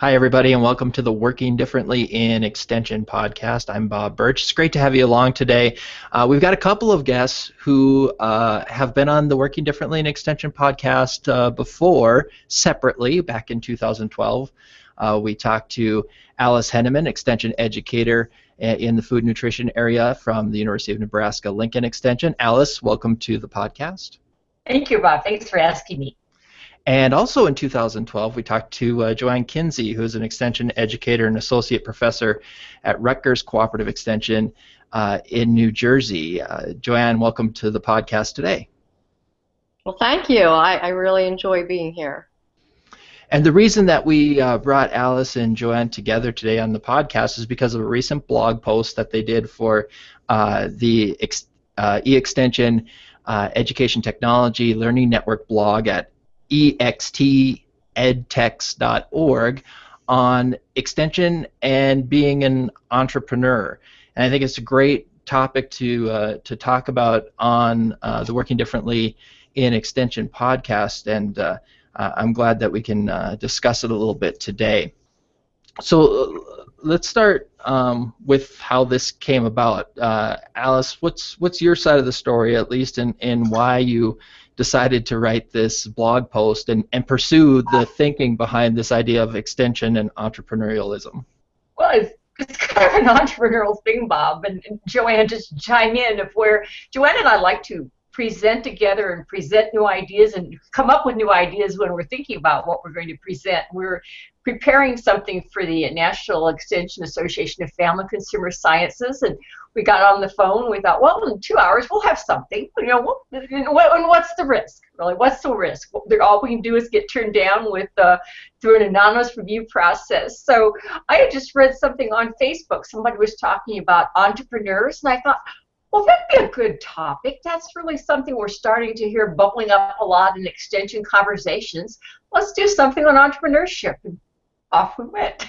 Hi, everybody, and welcome to the Working Differently in Extension podcast. I'm Bob Birch. It's great to have you along today. We've got a couple of guests who have been on the Working Differently in Extension podcast before, separately, back in 2012. We talked to Alice Henneman, Extension Educator in the food nutrition area from the University of Nebraska Lincoln Extension. Alice, welcome to the podcast. Thank you, Bob. Thanks for asking me. And also in 2012, we talked to Joanne Kinsey, who's an extension educator and associate professor at Rutgers Cooperative Extension in New Jersey. Joanne, welcome to the podcast today. Well, thank you. I really enjoy being here. And the reason that we brought Alice and Joanne together today on the podcast is because of a recent blog post that they did for the e-extension education technology learning network blog at edtechln.org on extension and being an entrepreneur. And I think it's a great topic to talk about on the Working Differently in Extension podcast, and I'm glad that we can discuss it a little bit today. So let's start with how this came about. Alice, what's your side of the story, at least, in why you decided to write this blog post and pursue the thinking behind this idea of extension and entrepreneurialism? Well, it's kind of an entrepreneurial thing, Bob, and Joanne, just chime in of where Joanne and I like to present together and present new ideas and come up with new ideas when we're thinking about what we're going to present. We're preparing something for the National Extension Association of Family Consumer Sciences, and we got on the phone. We thought, well, in 2 hours we'll have something. And what's the risk? Really, what's the risk? All we can do is get turned down with through an anonymous review process. So I had just read something on Facebook. Somebody was talking about entrepreneurs, and I thought, well, that'd be a good topic. That's really something we're starting to hear bubbling up a lot in extension conversations. Let's do something on entrepreneurship. And off we went.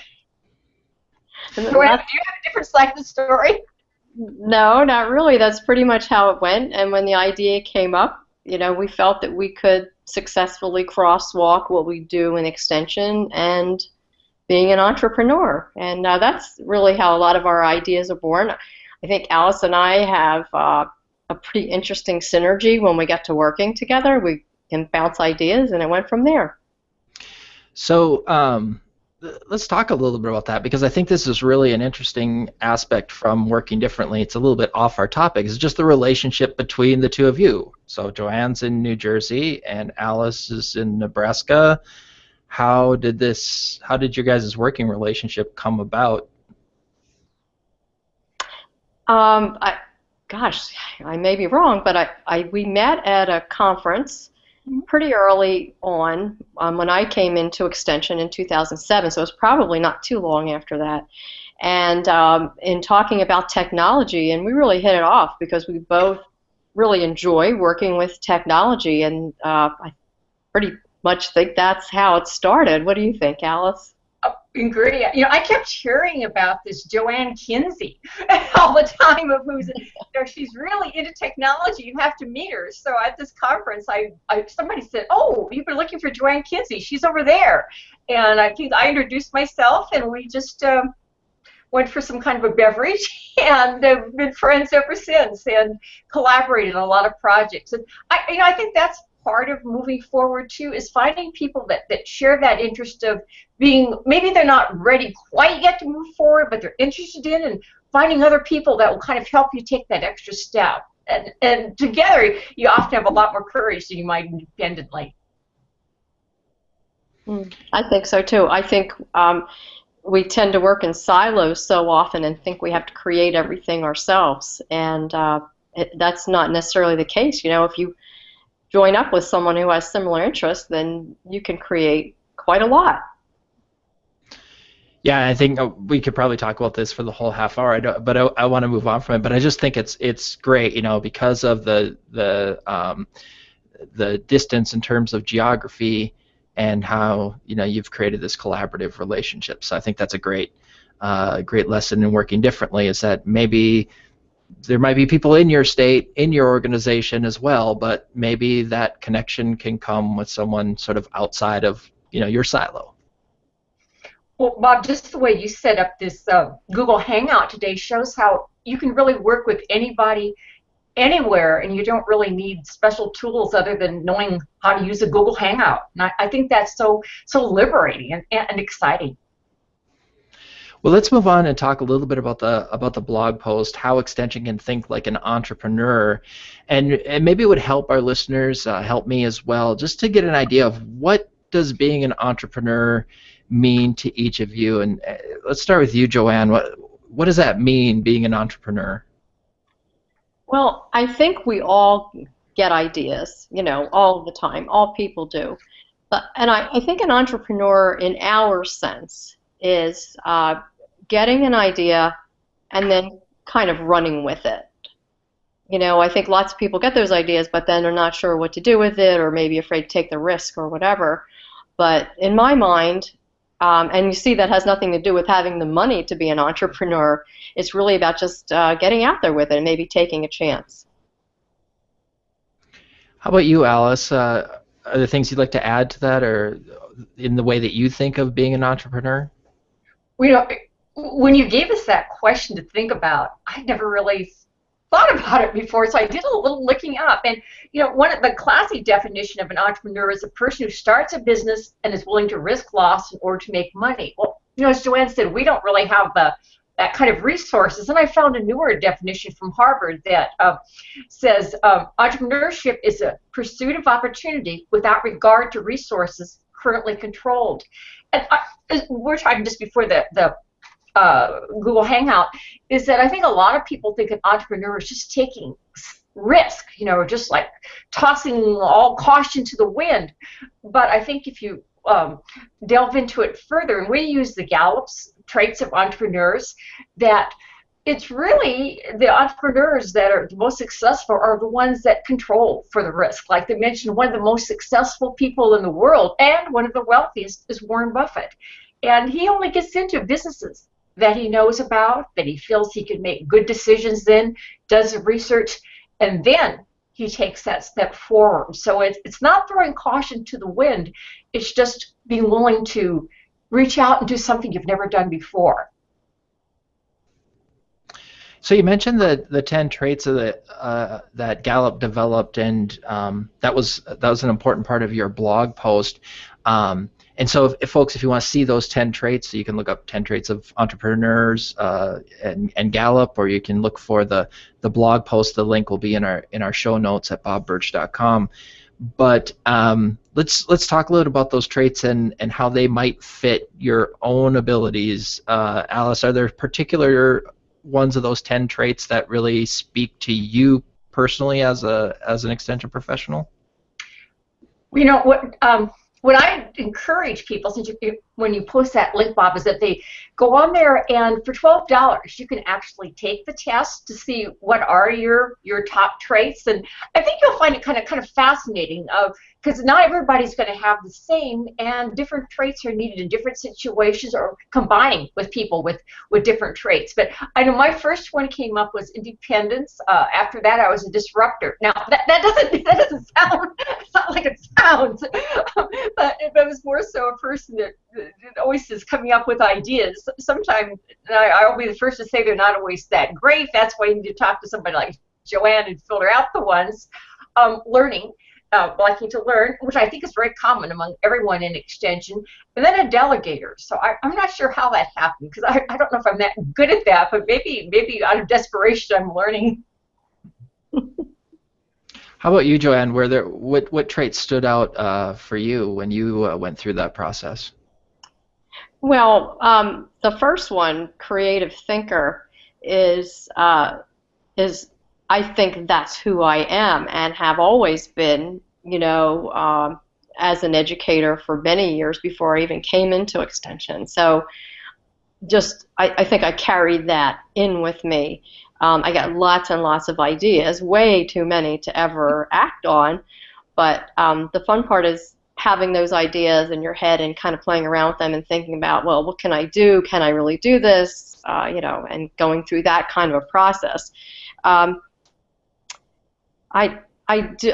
Do you have a different side of the story? No, not really. That's pretty much how it went. And when the idea came up, we felt that we could successfully crosswalk what we do in extension and being an entrepreneur. And that's really how a lot of our ideas are born. I think Alice and I have a pretty interesting synergy when we get to working together. We can bounce ideas, and it went from there. So let's talk a little bit about that, because I think this is really an interesting aspect from Working Differently. It's a little bit off our topic. It's just the relationship between the two of you. So Joanne's in New Jersey and Alice is in Nebraska. How did your guys' working relationship come about? I may be wrong, but we met at a conference pretty early on when I came into Extension in 2007, so it was probably not too long after that. And in talking about technology, and we really hit it off because we both really enjoy working with technology, and I pretty much think that's how it started. What do you think, Alice? Agree. I kept hearing about this Joanne Kinsey all the time. She's really into technology. You have to meet her. So at this conference, somebody said, "Oh, you've been looking for Joanne Kinsey. She's over there." And I introduced myself, and we just went for some kind of a beverage, and have been friends ever since, and collaborated on a lot of projects. And I think that's part of moving forward too, is finding people that share that interest of being, maybe they're not ready quite yet to move forward, but they're interested in, and finding other people that will kind of help you take that extra step. And together, you often have a lot more courage than you might independently. I think so too. I think we tend to work in silos so often and think we have to create everything ourselves, and that's not necessarily the case. If you join up with someone who has similar interests, then you can create quite a lot. Yeah, I think we could probably talk about this for the whole half hour, but I want to move on from it. But I just think it's great, because of the distance in terms of geography and how you've created this collaborative relationship. So I think that's a great lesson in Working Differently, is that maybe there might be people in your state, in your organization as well, but maybe that connection can come with someone sort of outside of your silo. Well, Bob, just the way you set up this Google Hangout today shows how you can really work with anybody anywhere, and you don't really need special tools other than knowing how to use a Google Hangout. And I think that's so liberating and exciting. Well, let's move on and talk a little bit about the blog post, how Extension can think like an entrepreneur, and maybe it would help our listeners, help me as well, just to get an idea of what does being an entrepreneur mean to each of you. And let's start with you, Joanne. What does that mean, being an entrepreneur? Well, I think we all get ideas, all the time. All people do. And I think an entrepreneur, in our sense, is getting an idea and then kind of running with it. I think lots of people get those ideas, but then they're not sure what to do with it, or maybe afraid to take the risk or whatever. But in my mind, and you see that has nothing to do with having the money to be an entrepreneur. It's really about just getting out there with it and maybe taking a chance. How about you, Alice? Are there things you'd like to add to that, or in the way that you think of being an entrepreneur? When you gave us that question to think about, I never really thought about it before, so I did a little looking up. And one of the classic definition of an entrepreneur is a person who starts a business and is willing to risk loss in order to make money. Well, as Joanne said, we don't really have that kind of resources, and I found a newer definition from Harvard that says entrepreneurship is a pursuit of opportunity without regard to resources currently controlled. And we're talking just before the Google Hangout, is that I think a lot of people think an entrepreneur is just taking risk, or just like tossing all caution to the wind. But I think if you delve into it further, and we use the Gallup's traits of entrepreneurs, that it's really the entrepreneurs that are the most successful are the ones that control for the risk. Like they mentioned, one of the most successful people in the world and one of the wealthiest is Warren Buffett. And he only gets into businesses that he knows about, that he feels he can make good decisions in, does the research, and then he takes that step forward. So it's not throwing caution to the wind, it's just being willing to reach out and do something you've never done before. So you mentioned the 10 traits of that Gallup developed, and that was an important part of your blog post. And so, if you want to see those 10 traits, you can look up 10 traits of entrepreneurs and Gallup, or you can look for the blog post. The link will be in our show notes at bobbirch.com. But let's talk a little about those traits and how they might fit your own abilities. Alice, are there particular ones of those 10 traits that really speak to you personally as an extension professional? What I encourage people, since when you post that link, Bob, is that they go on there, and for $12 you can actually take the test to see what are your top traits. And I think you'll find it kind of fascinating, because not everybody's going to have the same, and different traits are needed in different situations, or combining with people with different traits. But I know my first one came up was independence. After that, I was a disruptor. Now that doesn't sound like it sounds, but it was more so a person that always is coming up with ideas. Sometimes I'll be the first to say they're not always that great. That's why you need to talk to somebody like Joanne and filter out the ones. Learning. Liking to learn, which I think is very common among everyone in extension, and then a delegator. So I'm not sure how that happened, because I don't know if I'm that good at that, but maybe out of desperation I'm learning. How about you, Joanne? What traits stood out for you when you went through that process? Well, the first one, creative thinker, is I think that's who I am and have always been, as an educator for many years before I even came into extension. So I think I carried that in with me. I got lots and lots of ideas, way too many to ever act on, but the fun part is having those ideas in your head and kind of playing around with them and thinking about, well, what can I do? Can I really do this? And going through that kind of a process. I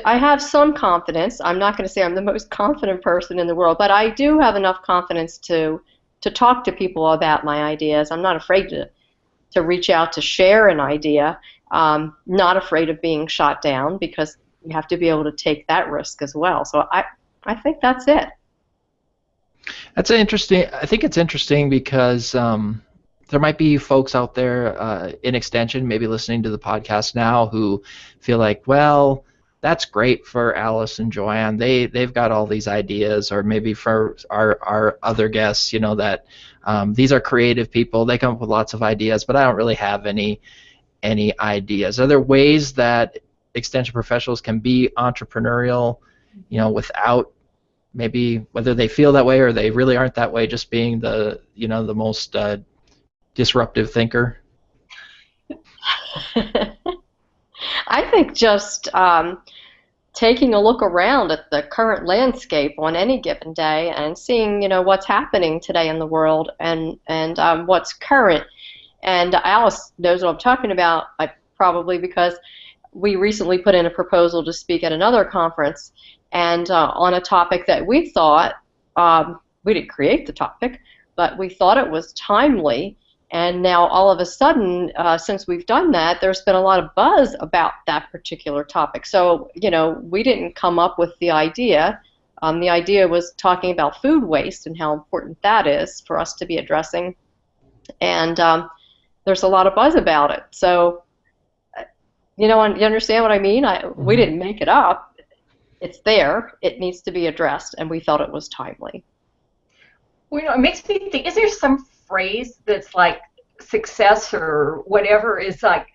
have some confidence. I'm not going to say I'm the most confident person in the world, but I do have enough confidence to to talk to people about my ideas. I'm not afraid to reach out to share an idea. Not afraid of being shot down, because you have to be able to take that risk as well. So I think that's it. That's interesting. I think it's interesting because there might be folks out there in Extension, maybe listening to the podcast now, who feel like, well, that's great for Alice and Joanne. They've got all these ideas, or maybe for our other guests, that these are creative people. They come up with lots of ideas, but I don't really have any ideas. Are there ways that Extension professionals can be entrepreneurial, without maybe, whether they feel that way or they really aren't that way, just being the most disruptive thinker? I think just taking a look around at the current landscape on any given day and seeing, what's happening today in the world and what's current. And Alice knows what I'm talking about, probably because we recently put in a proposal to speak at another conference, and on a topic that we thought, we didn't create the topic, but we thought it was timely. And now all of a sudden, since we've done that, there's been a lot of buzz about that particular topic. So, we didn't come up with the idea. The idea was talking about food waste and how important that is for us to be addressing. And there's a lot of buzz about it. So, you understand what I mean? We didn't make it up. It's there. It needs to be addressed, and we felt it was timely. Well, it makes me think, is there some phrase that's like success or whatever is like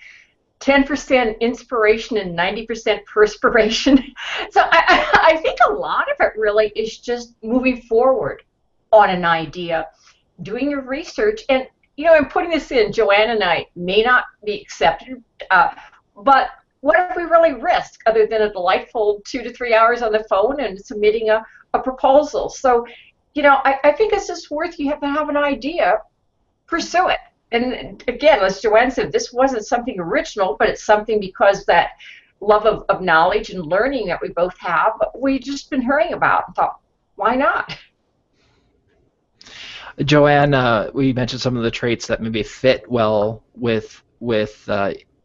10% inspiration and 90% perspiration? So I think a lot of it really is just moving forward on an idea, doing your research, and and putting this in. Joanne and I may not be accepted, but what if we really risk, other than a delightful 2 to 3 hours on the phone and submitting a proposal? So, I think it's just worth, you have to have an idea, pursue it. And again, as Joanne said, this wasn't something original, but it's something because that love of knowledge and learning that we both have, we've just been hearing about and thought, why not? Joanne, we mentioned some of the traits that maybe fit well with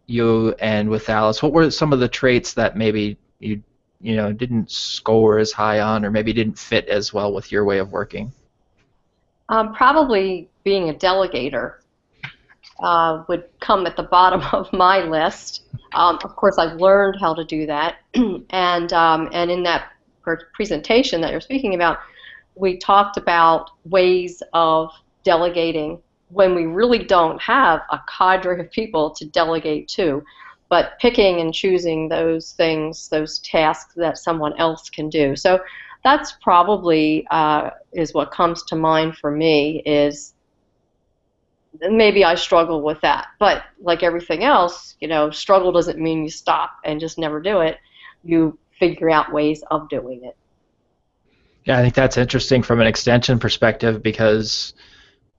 you and with Alice. What were some of the traits that maybe you didn't score as high on, or maybe didn't fit as well with your way of working? Probably being a delegator would come at the bottom of my list. Of course, I've learned how to do that, and in that presentation that you're speaking about, we talked about ways of delegating when we really don't have a cadre of people to delegate to, but picking and choosing those things, those tasks that someone else can do. So that's probably is what comes to mind for me. Is maybe I struggle with that, but like everything else, struggle doesn't mean you stop and just never do it. You figure out ways of doing it. Yeah, I think that's interesting from an extension perspective, because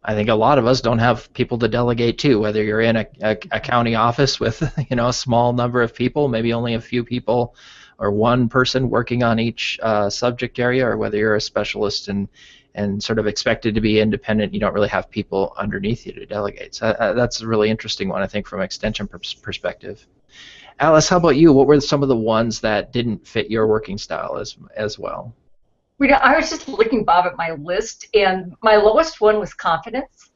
I think a lot of us don't have people to delegate to, whether you're in a county office with a small number of people, maybe only a few people, or one person working on each subject area, or whether you're a specialist and sort of expected to be independent, you don't really have people underneath you to delegate. So that's a really interesting one, I think, from an extension perspective. Alice, how about you? What were some of the ones that didn't fit your working style as well? I was just looking, Bob, at my list, and my lowest one was confidence.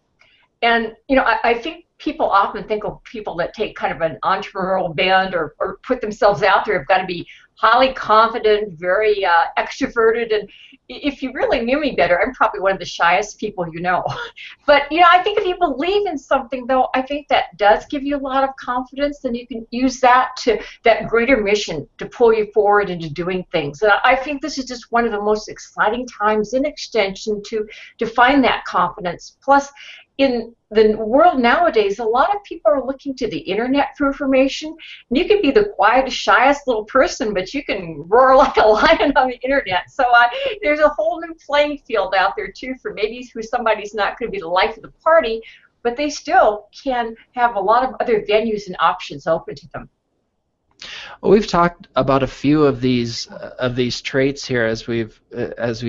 And, I think people often think of people that take kind of an entrepreneurial bend or put themselves out there have got to be highly confident, very extroverted. And if you really knew me better, I'm probably one of the shyest people you know. But, I think if you believe in something, though, I think that does give you a lot of confidence, and you can use that greater mission to pull you forward into doing things. And I think this is just one of the most exciting times in Extension to find that confidence. Plus, in the world nowadays, a lot of people are looking to the internet for information. And you can be the quietest, shyest little person, but you can roar like a lion on the internet. So there's a whole new playing field out there, too, for maybe who somebody's not going to be the life of the party, but they still can have a lot of other venues and options open to them. Well, we've talked about a few of these traits here as we've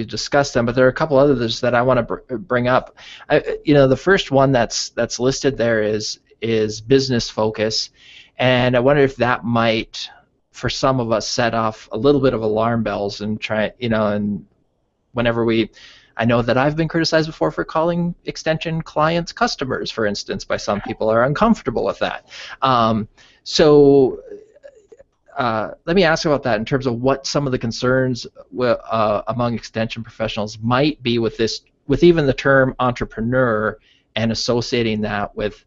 discussed them, but there are a couple others that I want to bring up. The first one that's listed there is business focus, and I wonder if that might, for some of us, set off a little bit of alarm bells and and whenever I know that I've been criticized before for calling extension clients customers, for instance, by some people are uncomfortable with that. So let me ask about that in terms of what some of the concerns among extension professionals might be with even the term entrepreneur and associating that with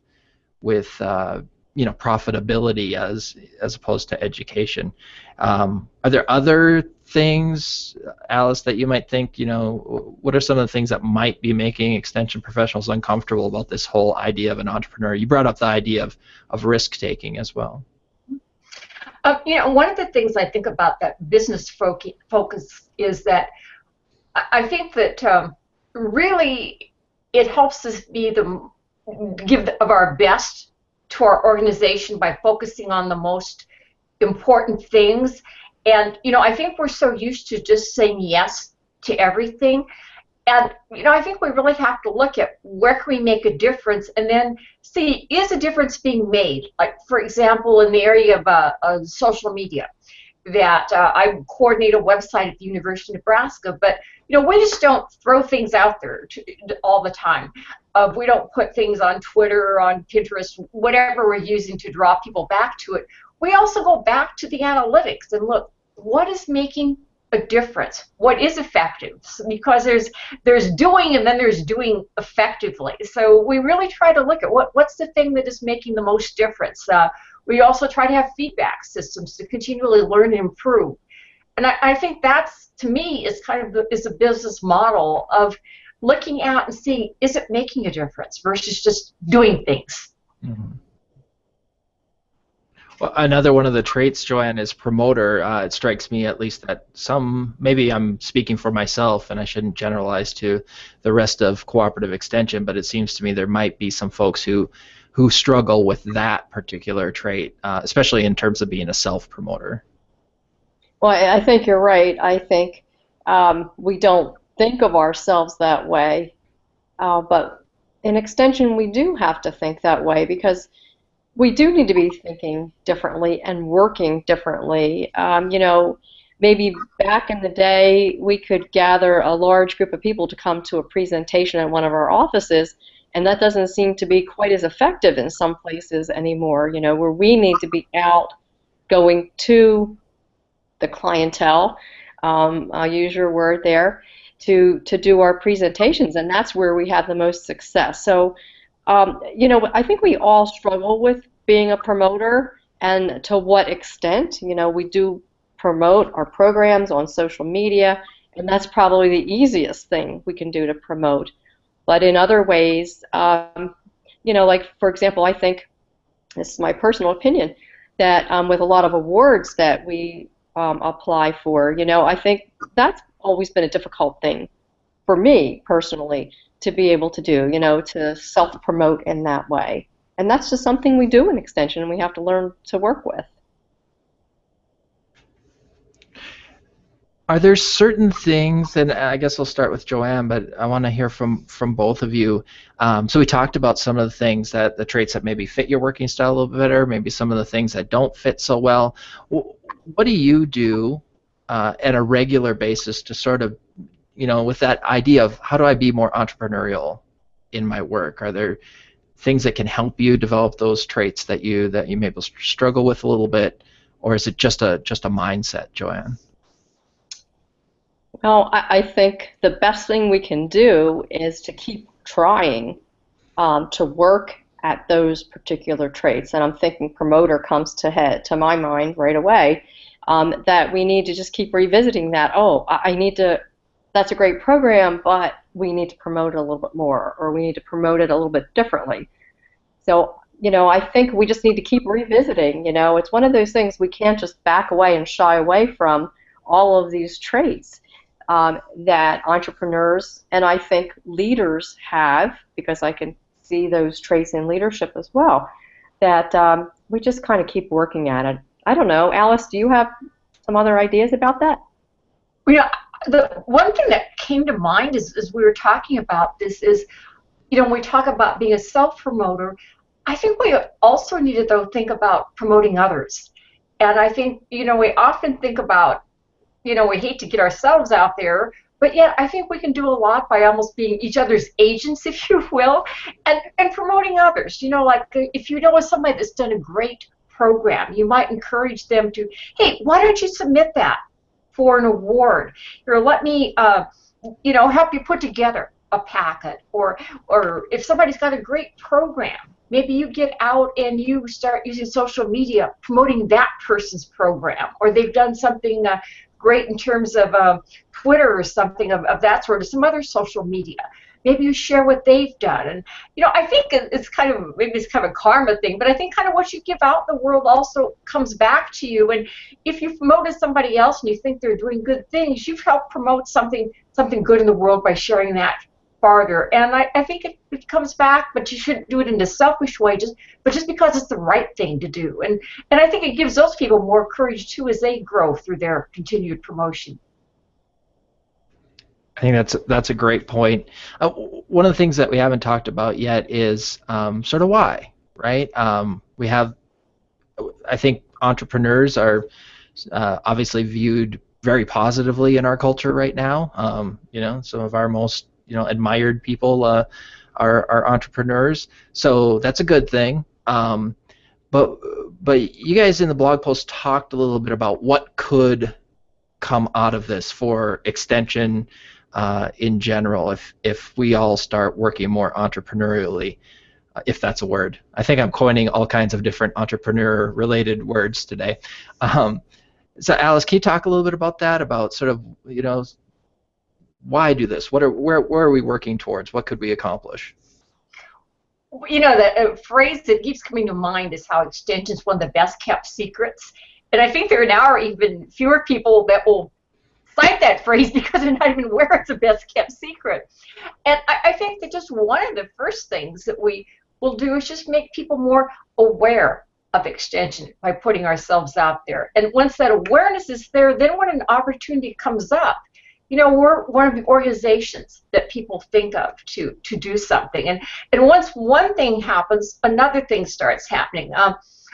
profitability as opposed to education. Are there other things, Alice, that you might think, what are some of the things that might be making extension professionals uncomfortable about this whole idea of an entrepreneur? You brought up the idea of risk-taking as well. One of the things I think about that business focus is that I think that really it helps us give of our best to our organization by focusing on the most important things. And I think we're so used to just saying yes to everything. And I think we really have to look at where can we make a difference, and then see, is a difference being made? Like, for example, in the area of social media, that I coordinate a website at the University of Nebraska, but we just don't throw things out there all the time. We don't put things on Twitter or on Pinterest, whatever we're using to draw people back to it. We also go back to the analytics and look, what is making a difference? What is effective? Because there's doing, and then there's doing effectively. So we really try to look at what's the thing that is making the most difference. We also try to have feedback systems to continually learn and improve. And I think that's, to me, is kind of is a business model of looking out and seeing, is it making a difference versus just doing things. Mm-hmm. Well, another one of the traits, Joanne, is promoter. It strikes me, at least, that maybe I'm speaking for myself and I shouldn't generalize to the rest of cooperative extension, but it seems to me there might be some folks who struggle with that particular trait, especially in terms of being a self-promoter. Well, I think you're right. I think we don't think of ourselves that way, but in extension we do have to think that way, because we do need to be thinking differently and working differently. Maybe back in the day we could gather a large group of people to come to a presentation at one of our offices, and that doesn't seem to be quite as effective in some places anymore, where we need to be out going to the clientele, I'll use your word there, to do our presentations, and that's where we have the most success. So I think we all struggle with being a promoter, and to what extent. We do promote our programs on social media, and that's probably the easiest thing we can do to promote. But in other ways, like, for example, I think, this is my personal opinion, that with a lot of awards that we apply for, I think that's always been a difficult thing for me personally to be able to do, to self-promote in that way. And that's just something we do in extension and we have to learn to work with. Are there certain things, and I guess I'll start with Joanne, but I want to hear from both of you. So we talked about some of the things, the traits that maybe fit your working style a little bit better, maybe some of the things that don't fit so well. What do you do at a regular basis to sort of, with that idea of how do I be more entrepreneurial in my work? Are there things that can help you develop those traits that you maybe struggle with a little bit, or is it just a mindset, Joanne? Well, I think the best thing we can do is to keep trying to work at those particular traits. And I'm thinking promoter comes to my mind right away, that we need to just keep revisiting that. Oh, that's a great program, but we need to promote it a little bit more, or we need to promote it a little bit differently. So, I think we just need to keep revisiting. It's one of those things we can't just back away and shy away from all of these traits that entrepreneurs and I think leaders have, because I can see those traits in leadership as well, that we just kind of keep working at it. I don't know. Alice, do you have some other ideas about that? You know, the one thing that came to mind as we were talking about this is, when we talk about being a self-promoter, I think we also need to, though, think about promoting others. And I think, we often think about, we hate to get ourselves out there, but yet I think we can do a lot by almost being each other's agents, if you will, and promoting others. Like if you know of somebody that's done a great program, you might encourage them to, hey, why don't you submit that for an award? Or let me, help you put together a packet. Or if somebody's got a great program, maybe you get out and you start using social media promoting that person's program, or they've done something great in terms of Twitter or something of that sort, or some other social media. Maybe you share what they've done. And, I think it's maybe it's kind of a karma thing, but I think kind of what you give out in the world also comes back to you. And if you've promoted somebody else and you think they're doing good things, you've helped promote something good in the world by sharing that farther. And I think it comes back, but you shouldn't do it in a selfish way, but just because it's the right thing to do. And I think it gives those people more courage too as they grow through their continued promotion. I think that's a great point. One of the things that we haven't talked about yet is sort of why, right? We have, I think entrepreneurs are obviously viewed very positively in our culture right now. Some of our most admired people are entrepreneurs, so that's a good thing. But you guys in the blog post talked a little bit about what could come out of this for Extension in general if we all start working more entrepreneurially, if that's a word. I think I'm coining all kinds of different entrepreneur-related words today. So Alice, can you talk a little bit about that, about sort of, why do this? Where are we working towards? What could we accomplish? The phrase that keeps coming to mind is how Extension is one of the best kept secrets. And I think there now are even fewer people that will cite that phrase because they're not even aware it's the best kept secret. And I think that just one of the first things that we will do is just make people more aware of Extension by putting ourselves out there. And once that awareness is there, then when an opportunity comes up, we're one of the organizations that people think of to do something. And once one thing happens, another thing starts happening.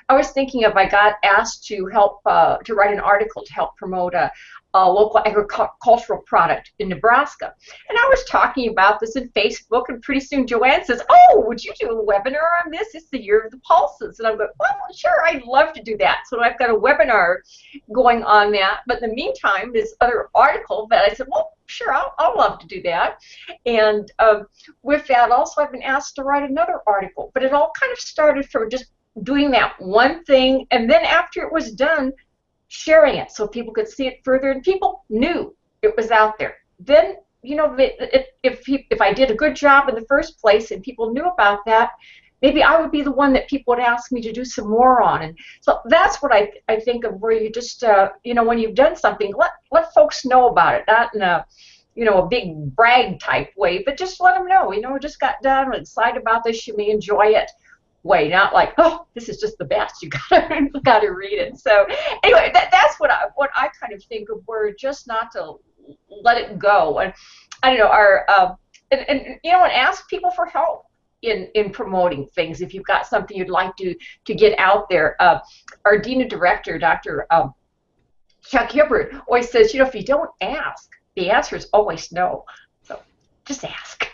I was thinking I got asked to help to write an article to help promote a local agricultural product in Nebraska. And I was talking about this in Facebook, and pretty soon Joanne says, oh, would you do a webinar on this? It's the year of the pulses. And I'm going, well, sure, I'd love to do that. So I've got a webinar going on that. But in the meantime, this other article that I said, well, sure, I'll love to do that. And with that, also, I've been asked to write another article. But it all kind of started from just doing that one thing, and then after it was done, sharing it so people could see it further, and people knew it was out there. Then, if I did a good job in the first place and people knew about that, maybe I would be the one that people would ask me to do some more on. And so that's what I think of, where you just, when you've done something, let folks know about it, not in a big brag type way, but just let them know, we just got done, we're excited about this, you may enjoy it way, not like, oh, this is just the best, you gotta read it. So anyway, that's what I kind of think of, where just not to let it go. And I don't know, and ask people for help in promoting things if you've got something you'd like to get out there. Our Dean of Director, Dr. Chuck Hibbert, always says, if you don't ask, the answer is always no. So just ask.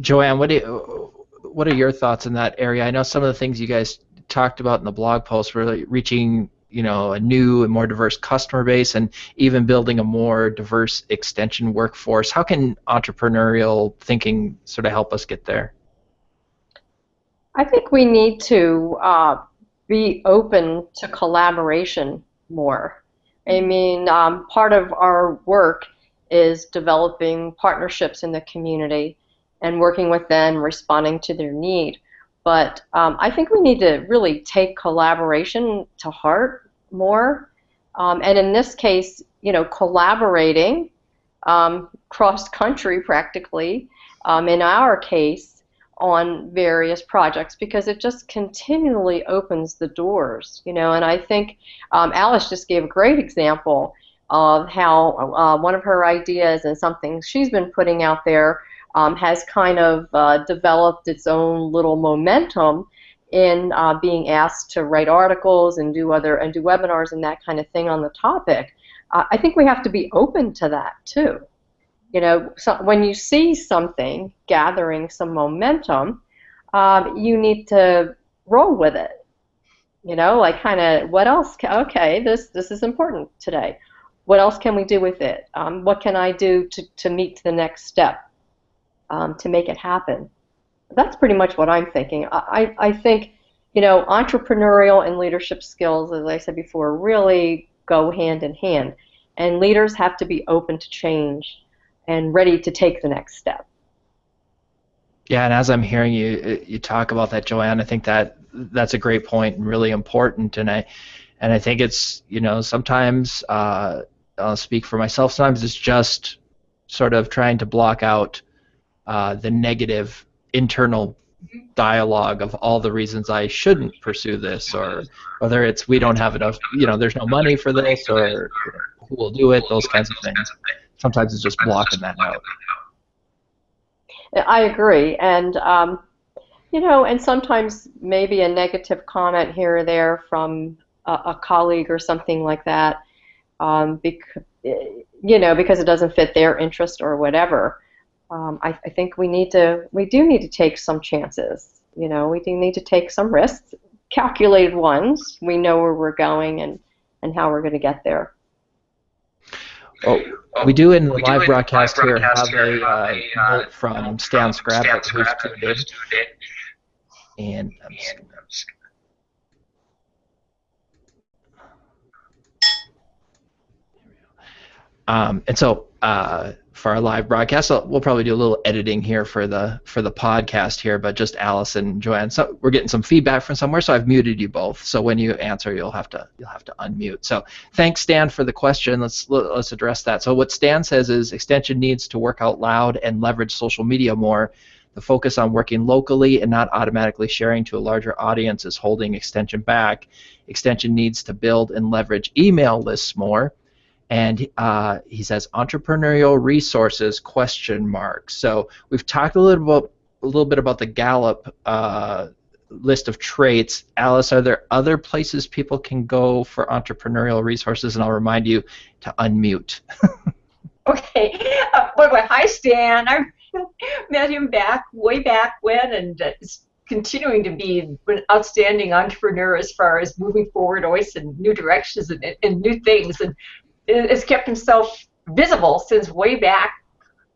Joanne, what are your thoughts in that area? I know some of the things you guys talked about in the blog post were reaching, a new and more diverse customer base, and even building a more diverse Extension workforce. How can entrepreneurial thinking sort of help us get there? I think we need to be open to collaboration more. I mean, part of our work is developing partnerships in the community and working with them, responding to their need. But I think we need to really take collaboration to heart more. And in this case, collaborating cross-country practically, in our case, on various projects because it just continually opens the doors, you know. And I think Alice just gave a great example of how one of her ideas and something she's been putting out there has kind of developed its own little momentum in being asked to write articles and do webinars and that kind of thing on the topic. I think we have to be open to that too. You know, so when you see something gathering some momentum, you need to roll with it. You know, like kind of what else? Okay, this is important today. What else can we do with it? What can I do to meet the next step to make it happen? That's pretty much what I'm thinking. I think, you know, entrepreneurial and leadership skills, as I said before, really go hand in hand. And leaders have to be open to change and ready to take the next step. Yeah, and as I'm hearing you talk about that, Joanne, I think that's a great point and really important. And I think it's, you know, sometimes I'll speak for myself. Sometimes it's just sort of trying to block out the negative internal dialogue of all the reasons I shouldn't pursue this, or whether it's we don't have enough, you know, there's no money for this, or you know, who will do it, those kinds of things. Sometimes it's just blocking that out. I agree, and you know, and sometimes maybe a negative comment here or there from a colleague or something like that, because, you know, because it doesn't fit their interest or whatever. I think we do need to take some chances. You know, we do need to take some risks, calculated ones. We know where we're going and how we're going to get there. Well, we do in the live broadcast here have a note from Stan Scrabble, who's tuned in. And I'm just gonna... And so for our live broadcast, we'll probably do a little editing here for the podcast here, but just Alice and Joanne. So we're getting some feedback from somewhere, so I've muted you both. So when you answer, you'll have to unmute. So thanks, Stan, for the question. Let's address that. So what Stan says is Extension needs to work out loud and leverage social media more. The focus on working locally and not automatically sharing to a larger audience is holding Extension back. Extension needs to build and leverage email lists more. And he says entrepreneurial resources ? So we've talked a little bit about the Gallup list of traits. Alice, are there other places people can go for entrepreneurial resources? And I'll remind you to unmute. Okay. By the way, hi Stan. I met him way back when, and is continuing to be an outstanding entrepreneur as far as moving forward, always in new directions and new things. And has kept himself visible since way back,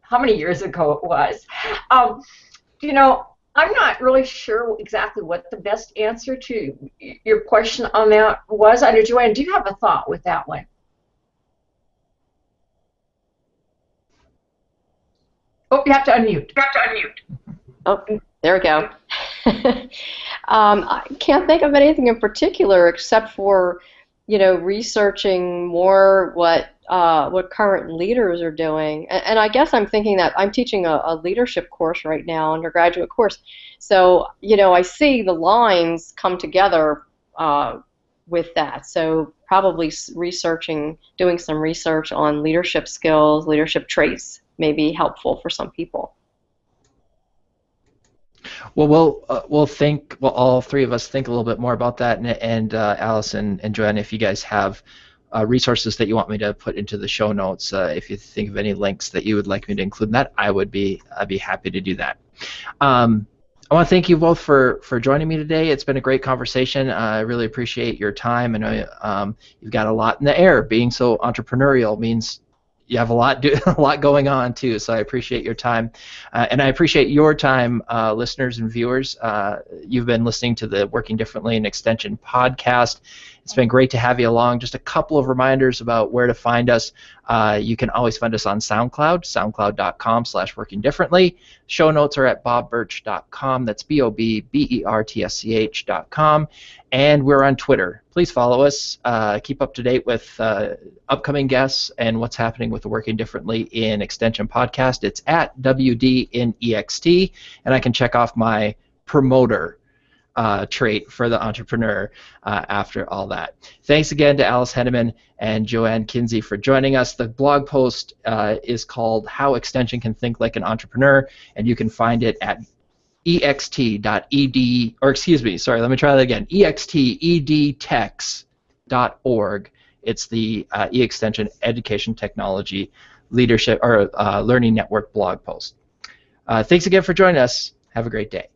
how many years ago it was. You know, I'm not really sure exactly what the best answer to your question on that was. I know, Joanne, do you have a thought with that one? Oh, you have to unmute. Oh, there we go. I can't think of anything in particular except for, you know, researching more what current leaders are doing. And I guess I'm thinking that I'm teaching a leadership course right now, undergraduate course. So, you know, I see the lines come together with that. So probably doing some research on leadership skills, leadership traits may be helpful for some people. Well, we'll think. Well, all three of us think a little bit more about that, and Alice and Joanne, if you guys have resources that you want me to put into the show notes, if you think of any links that you would like me to include in that, I'd be happy to do that. I want to thank you both for joining me today. It's been a great conversation. I really appreciate your time, and you've got a lot in the air. Being so entrepreneurial means you have a lot going on too, so I appreciate your time, and I appreciate your time, listeners and viewers. You've been listening to the Working Differently in Extension podcast. It's been great to have you along. Just a couple of reminders about where to find us. You can always find us on SoundCloud, soundcloud.com/workingdifferently. Show notes are at bobbirch.com. That's BOBBERTSCH.com. And we're on Twitter. Please follow us. Keep up to date with upcoming guests and what's happening with the Working Differently in Extension podcast. It's at WD in EXT, and I can check off my promoter trait for the entrepreneur after all that. Thanks again to Alice Henneman and Joanne Kinsey for joining us. The blog post is called How Extension Can Think Like an Entrepreneur, and you can find it at ext.ed, or excuse me, sorry, let me try that again, extedtechs.org. It's the e-extension education technology leadership or learning network blog post. Thanks again for joining us. Have a great day.